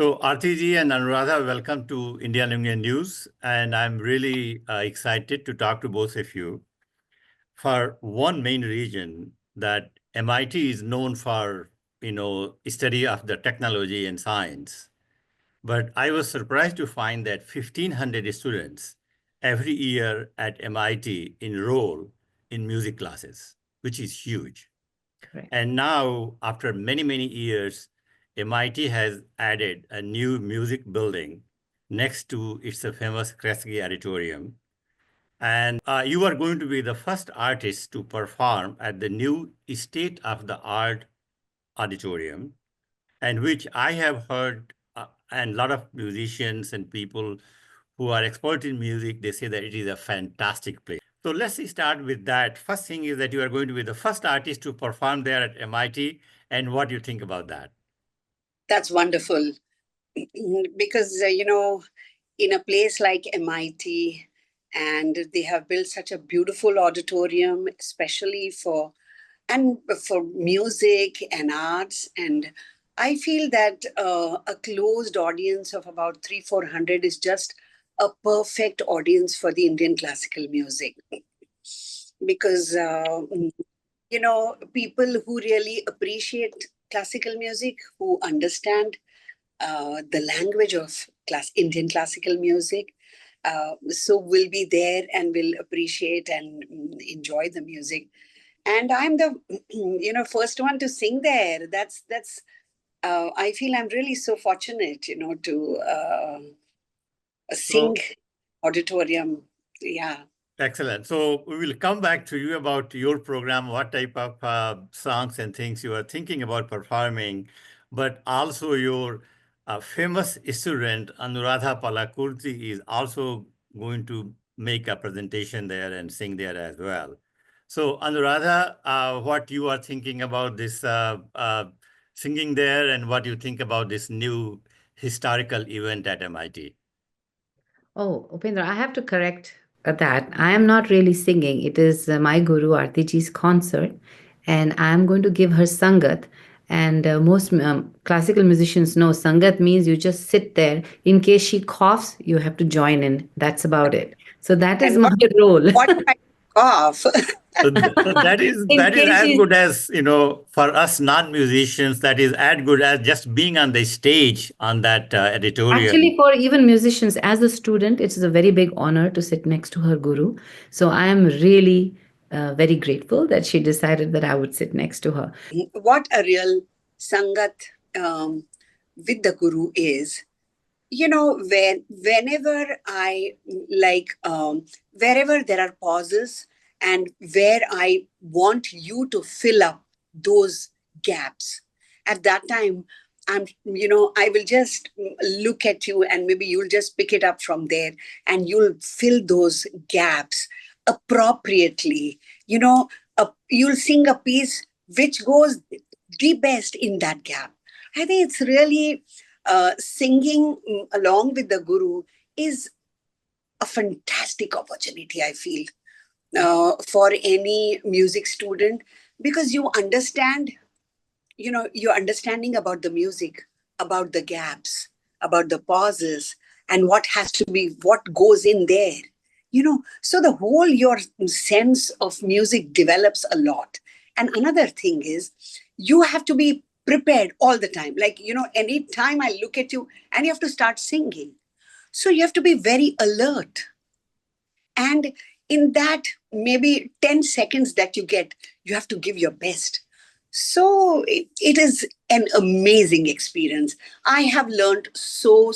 So, Arti and Anuradha, welcome to India Linguist News. And I'm really excited to talk to both of you for one main reason that MIT is known for, study of the technology and science. But I was surprised to find that 1,500 students every year at MIT enroll in music classes, which is huge. Correct. And now, after many, many years, MIT has added a new music building next to its famous Kresge Auditorium. And you are going to be the first artist to perform at the new state-of-the-art auditorium, and which I have heard, and a lot of musicians and people who are expert in music, they say that it is a fantastic place. So let's start with that. First thing is that you are going to be the first artist to perform there at MIT, and what do you think about that? That's wonderful because, in a place like MIT, and they have built such a beautiful auditorium, especially for music and arts. And I feel that a closed audience of about 300-400 is just a perfect audience for the Indian classical music. Because, people who really appreciate classical music, who understand the language of Indian classical music, so will be there and will appreciate and enjoy the music. And I'm the first one to sing there. That's I feel I'm really so fortunate, to sing auditorium. Yeah. Excellent. So we will come back to you about your program, what type of songs and things you are thinking about performing, but also your famous student, Anuradha Palakurthi, is also going to make a presentation there and sing there as well. So Anuradha, what you are thinking about this singing there, and what you think about this new historical event at MIT? Oh, Upendra, I have to correct that. I am not really singing. It is my guru Artiji's concert, and I am going to give her sangat. And most classical musicians know sangat means you just sit there. In case she coughs, you have to join in. That's about it. So that is my role. What kind of cough? So that is as good as, for us non-musicians, that is as good as just being on the stage on that auditorium. Actually, for even musicians, as a student, it is a very big honor to sit next to her guru. So I am really very grateful that she decided that I would sit next to her. What a real sangat with the guru is, whenever I wherever there are pauses and where I want you to fill up those gaps, at that time, I will just look at you and maybe you'll just pick it up from there and you'll fill those gaps appropriately. You'll sing a piece which goes the best in that gap. I think it's really singing along with the guru is a fantastic opportunity, I feel, for any music student, because you understand, you're understanding about the music, about the gaps, about the pauses, and what goes in there. So the whole your sense of music develops a lot. And another thing is you have to be prepared all the time. Like, any time I look at you and you have to start singing. So you have to be very alert. And in that maybe 10 seconds that you get, you have to give your best. So it is an amazing experience. I have learned so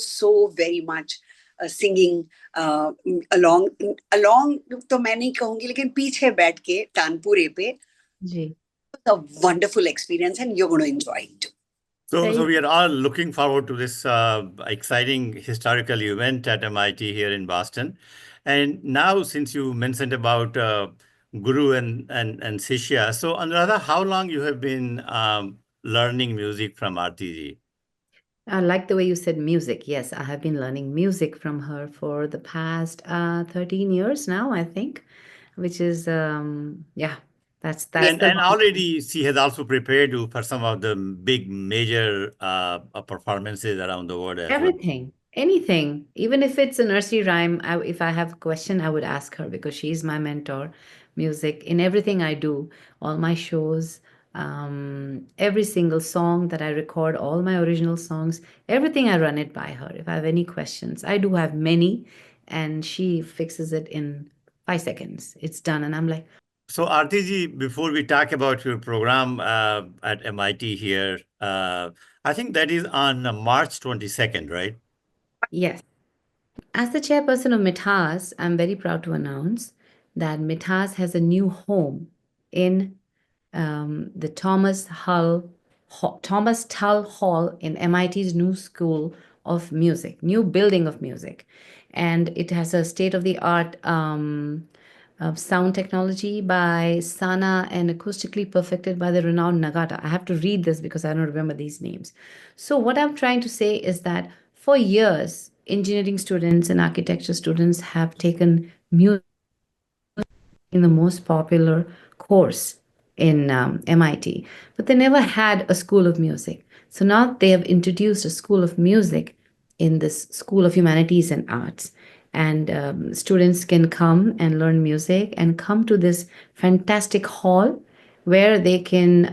very much singing along तो मैं नहीं कहूंगी लेकिन पीछे बैठ के तानपुरे पे. जी. It's a wonderful experience and you're going to enjoy it too. So we are all looking forward to this exciting historical event at MIT here in Boston. And now, since you mentioned about Guru and Shishya, so Anuradha, how long you have been learning music from Arati? I like the way you said music. Yes, I have been learning music from her for the past 13 years now, I think, which is, And already she has also prepared you for some of the big major performances around the world as well. Everything, anything, even if it's a nursery rhyme, if I have a question, I would ask her because she's my mentor. Music in everything I do, all my shows, every single song that I record, all my original songs, everything I run it by her. If I have any questions, I do have many, and she fixes it in 5 seconds. It's done, and I'm like, so Arati ji, before we talk about your program at MIT here, I think that is on March 22nd, right? yes. As the chairperson of MITHAS, I'm very proud to announce that MITHAS has a new home in the Thomas Tull Hall in MIT's new school of music, new building of music. And it has a state-of-the-art sound technology by Sana and acoustically perfected by the renowned Nagata. I have to read this because I don't remember these names. So what I'm trying to say is that for years, engineering students and architecture students have taken music in the most popular course in MIT, but they never had a school of music. So now they have introduced a school of music in this School of Humanities and Arts. And students can come and learn music and come to this fantastic hall where they can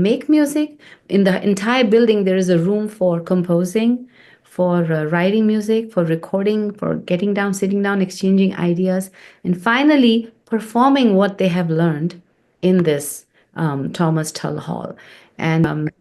make music. In the entire building, there is a room for composing, for writing music, for recording, for getting down, sitting down, exchanging ideas, and finally performing what they have learned in this Thomas Tull Hall. And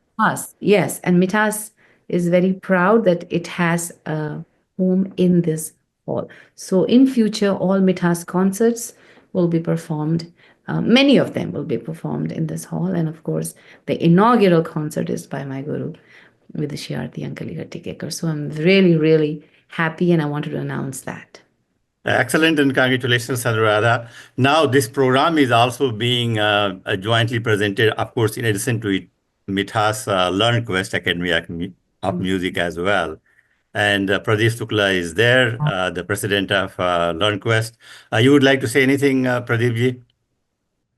yes, and MITAS is very proud that it has a home in this hall. So in future, all MITAS concerts will be performed. Many of them will be performed in this hall. And of course, the inaugural concert is by my guru, Vidushi Arati Ankalikar. So I'm really, really happy, and I wanted to announce that. Excellent, and congratulations, Anuradha. Now, this program is also being jointly presented, of course, in addition to it, MITHAS LearnQuest Academy of Music as well. And Pradeep Sukla is there, the president of LearnQuest. You would like to say anything, Pradeep ji?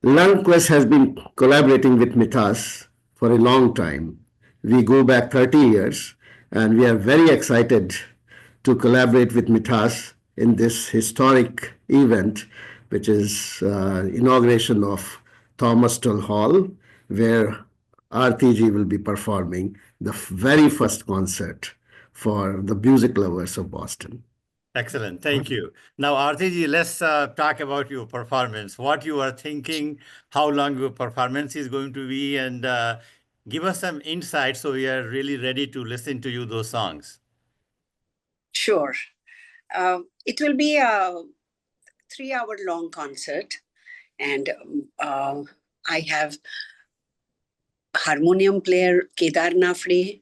LearnQuest has been collaborating with MITHAS for a long time. We go back 30 years, and we are very excited to collaborate with MITHAS in this historic event, which is inauguration of Thomas Tull Hall, where RTG will be performing the very first concert for the music lovers of Boston. Excellent. Thank you. Now, Arati ji, let's talk about your performance, what you are thinking, how long your performance is going to be, and give us some insight so we are really ready to listen to you those songs. Sure. It will be a 3-hour-long concert, and I have harmonium player Kedar Naphade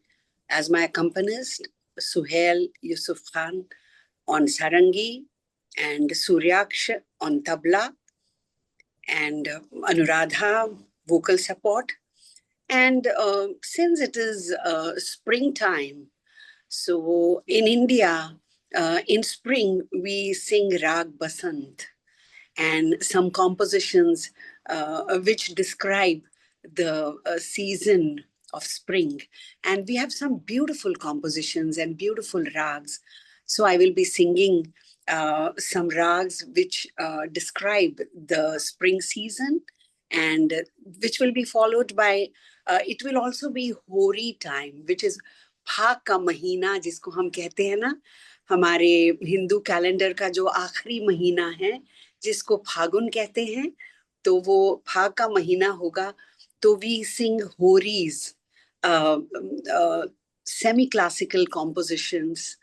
as my accompanist, Suhail Yusuf Khan on sarangi, and Suryaksha on tabla, and Anuradha vocal support. And since it is springtime, so in India, in spring, we sing Rag Basant and some compositions which describe the season of spring. And we have some beautiful compositions and beautiful rags. So I will be singing some rags which describe the spring season, and which will be followed by, it will also be Hori time, which is फाग का महीना, जिसको हम कहते हैं ना, हमारे Hindu calendar का जो आखिरी महीना है, जिसको फागुन कहते हैं, तो वो फाग का महीना होगा. तो we sing Horis, semi-classical compositions.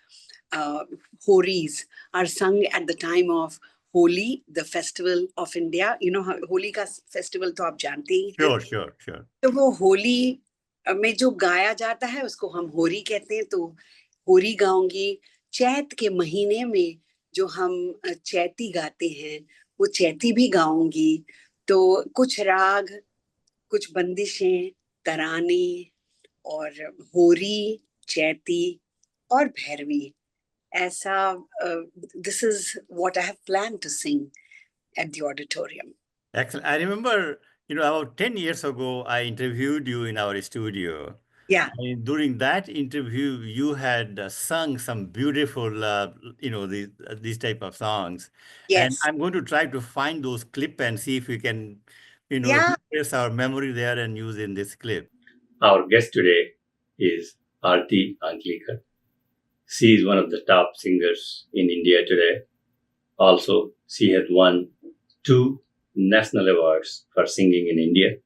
Horis are sung at the time of Holi, the festival of India. You know, Holi का festival तो आप जानते ही हैं. Sure. तो वो होली में जो गाया जाता है उसको हम होरी कहते हैं. तो होरी गाऊंगी. चैत के महीने में जो हम चैती गाते हैं वो चैती भी गाऊंगी. तो कुछ राग, कुछ बंदिशें, तराने और होरी, चैती और भैरवी, ऐसा this is what I have planned to sing at the auditorium. Excellent. I remember, About 10 years ago, I interviewed you in our studio. Yeah. And during that interview, you had sung some beautiful, these type of songs. And Yes. I'm going to try to find those clip and see if we can, Yeah. refresh our memory there and use in this clip. Our guest today is Arati Ankalikar. She is one of the top singers in India today. Also, she has won 2 national awards for singing in India.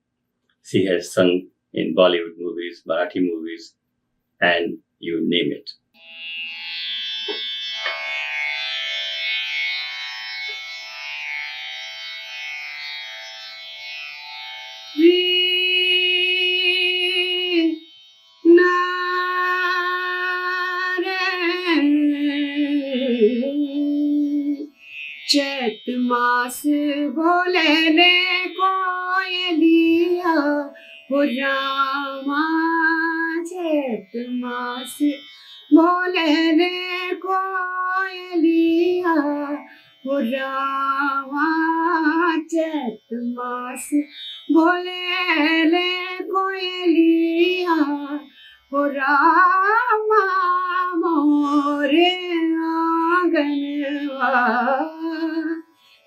She has sung in Bollywood movies, Marathi movies, and you name it. चैत मास बोले ने कोयलिया हो रामा चैत मास बोले ने कोयलिया हो रामा चैत मास बोले ने कोयलिया हो रामा मोरे आंगनवा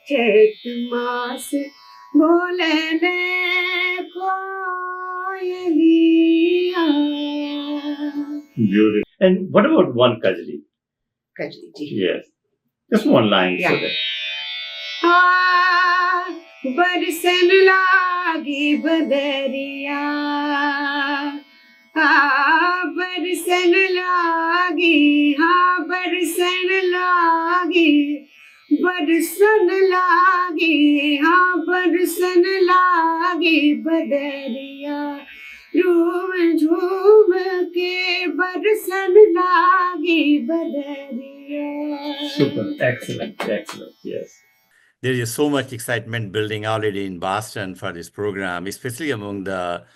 चैत मास बोले ने कोयलिया. Beautiful. And what about one Kajli? Kajli ji. Yes. Just one line. Yeah. So that... बरसन लागी बदरिया बरसन लागी बरसन लागी बरसन लागी बरसन लागी बदरिया झूम झूम के बरसन लागी बदरिया. Super. Excellent. Excellent. Yes. There is so much excitement building already in Boston for this program, especially among the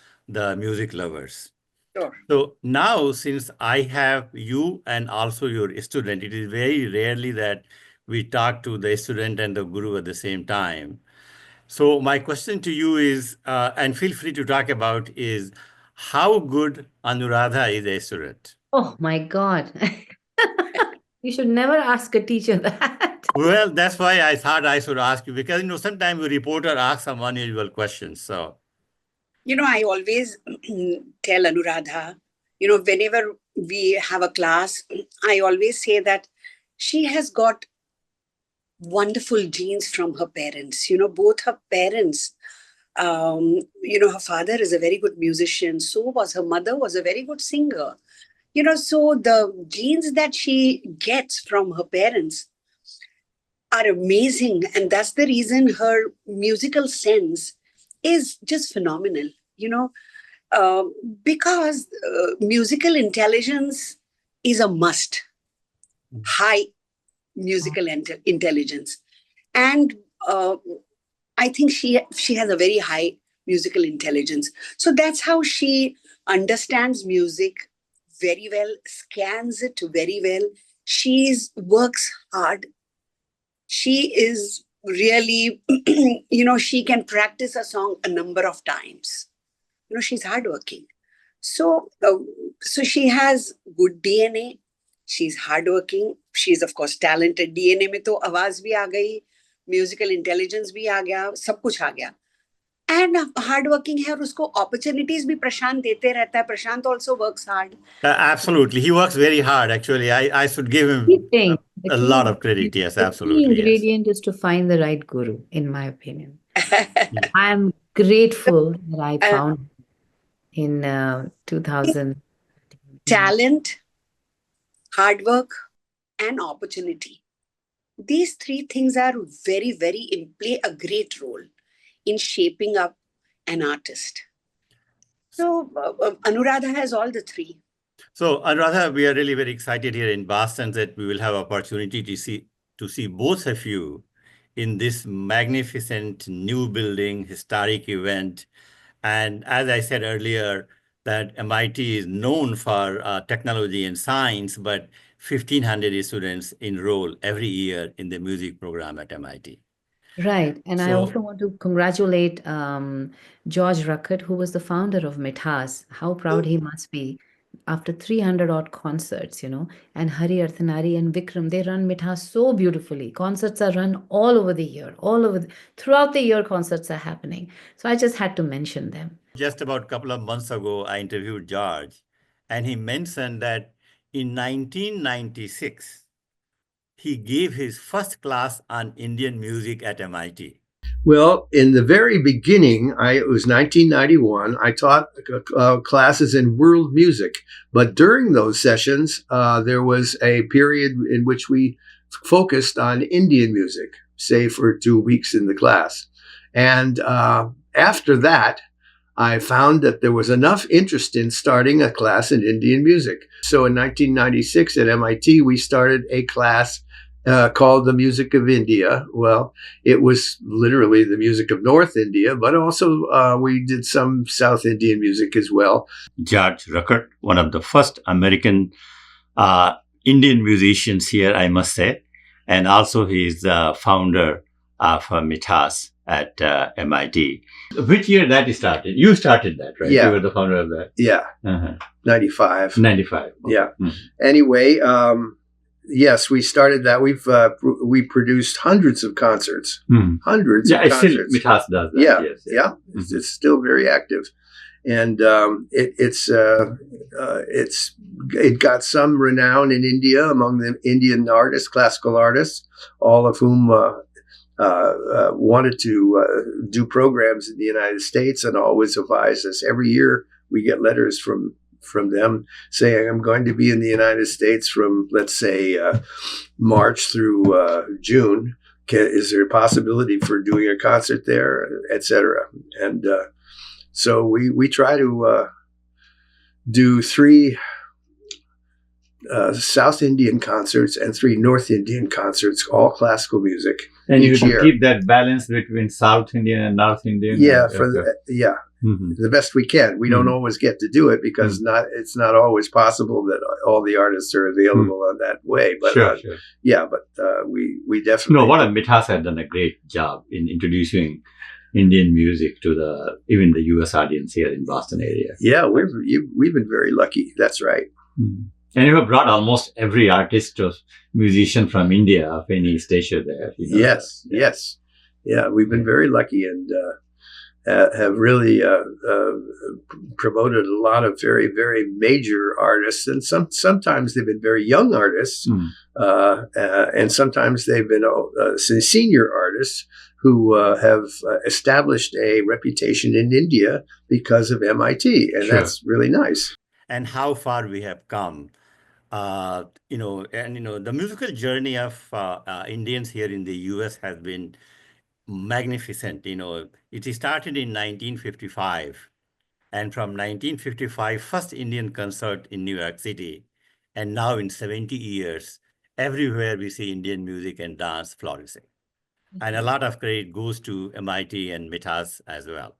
music lovers. Sure. So now, since I have you and also your student, it is very rarely that we talk to the student and the guru at the same time. So my question to you is, and feel free to talk about, is how good Anuradha is a student? Oh my God. You should never ask a teacher that. Well, that's why I thought I should ask you, because sometimes a reporter asks some unusual questions. So, I always tell Anuradha, whenever we have a class, I always say that she has got wonderful genes from her parents. Both her parents, her father is a very good musician. So was her mother, was a very good singer. So the genes that she gets from her parents are amazing. And that's the reason her musical sense is just phenomenal, because musical intelligence is a must. High musical intelligence. And I think she has a very high musical intelligence. So that's how she understands music very well, scans it very well. She works hard. She is really, she can practice a song a number of times. She's hardworking. So she has good DNA. She's hardworking. She's, of course, talented. DNA में तो आवाज भी आ गई, musical intelligence भी आ गया, सब कुछ आ गया. And hardworking है और उसको opportunities भी प्रशांत देते रहता है. Prashant also works hard. Absolutely. He works very hard, actually. I should give him a lot of credit. Yes, absolutely. The key ingredient is to find the right guru, in my opinion. I am grateful that I found in 2000. Talent, hard work, and opportunity. These 3 things are very, play a great role in shaping up an artist. So Anuradha has all the 3. So Anuradha, we are really very excited here in Boston that we will have opportunity to see both of you in this magnificent new building, historic event. And as I said earlier, that MIT is known for technology and science, but 1,500 students enroll every year in the music program at MIT. Right. And I So also want to congratulate George Ruckert, who was the founder of MITHAS. How proud he must be after 300 odd concerts, And Hari Arthanari and Vikram, they run MITHAS so beautifully. Concerts are run all over the year, throughout the year, concerts are happening. So I just had to mention them. just about a couple of months ago, I interviewed George, and he mentioned that in 1996, he gave his first class on Indian music at MIT. Well, in the very beginning, it was 1991. I taught classes in world music, but during those sessions, there was a period in which we focused on Indian music, say for 2 weeks in the class. And after that, I found that there was enough interest in starting a class in Indian music. So in 1996 at MIT, we started a class called The Music of India. Well, it was literally the music of North India, but also we did some South Indian music as well. George Ruckert, one of the first American Indian musicians here, I must say. And also he's the founder of MITAS at MIT. Which year that started? You started that, right? Yeah. You were the founder of that. Yeah. 95. 95. Yeah. Mm-hmm. Anyway, yes, we started that. We produced hundreds of concerts. Hundreds of concerts. Still MITAS does that. Yeah. It's still very active. And it got some renown in India among the Indian artists, classical artists, all of whom wanted to do programs in the United States and always advise us. Every year we get letters from them saying, I'm going to be in the United States from, let's say, March through June. Is there a possibility for doing a concert there, etc.? And so we try to do 3 South Indian concerts and 3 North Indian concerts, all classical music. And each you year. keep that balance between South Indian and North Indian? Yeah, the best we can. We don't always get to do it because it's not always possible that all the artists are available on that way. But sure. Yeah, but we definitely. No, what MITAS had done a great job in introducing Indian music to even the U.S. audience here in Boston area. Yeah, we've been very lucky. That's right. And you have brought almost every artist or musician from India of any stature there. Yes. Yeah, we've been very lucky and have really promoted a lot of very, very major artists. And sometimes they've been very young artists, and sometimes they've been senior artists who have established a reputation in India because of MIT. And that's really nice. And how far we have come. The musical journey of Indians here in the U.S. has been magnificent. It started in 1955, and from 1955, first Indian concert in New York City, and now in 70 years, everywhere we see Indian music and dance flourishing. And a lot of credit goes to MIT and MITAS as well.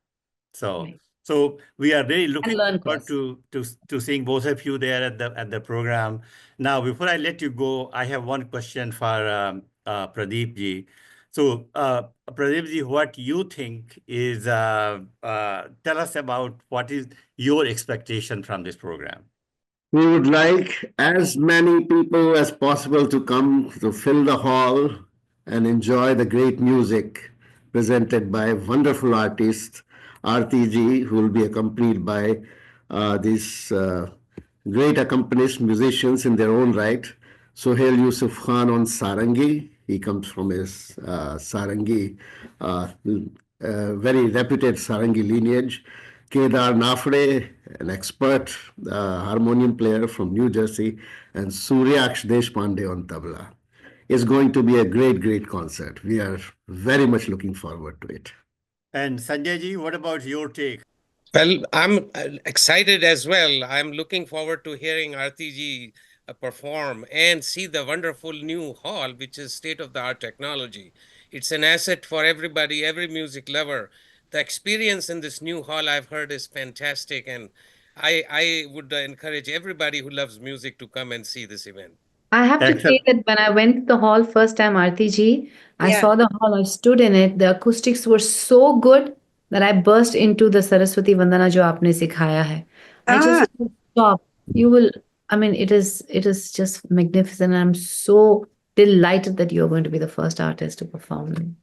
So we are really looking forward to seeing both of you there at the program. Now, before I let you go, I have one question for Pradeep ji. So, Pradeep ji, what you think is, tell us about what is your expectation from this program. We would like as many people as possible to come to fill the hall and enjoy the great music presented by wonderful artists. Arati ji, who will be accompanied by these great accomplished musicians in their own right. Suhail Yusuf Khan on sarangi. He comes from his sarangi, very reputed sarangi lineage. Kedar Naphade, an expert harmonium player from New Jersey, and Suryaksha Deshpande on tabla. It's going to be a great, great concert. We are very much looking forward to it. And Sanjay ji, what about your take? Well, I'm excited as well. I'm looking forward to hearing Arati ji perform and see the wonderful new hall, which is state-of-the-art technology. It's an asset for everybody, every music lover. The experience in this new hall I've heard is fantastic, and I would encourage everybody who loves music to come and see this event. I have to say Excellent. that when I went to the hall first time, Arti ji, I Yeah. saw the hall, I stood in it. The acoustics were so good that I burst into the Saraswati Vandana jo aapne sikhaya hai. I just Ah, couldn't stop. You will, I mean, it is just magnificent. I'm so delighted that you're going to be the first artist to perform.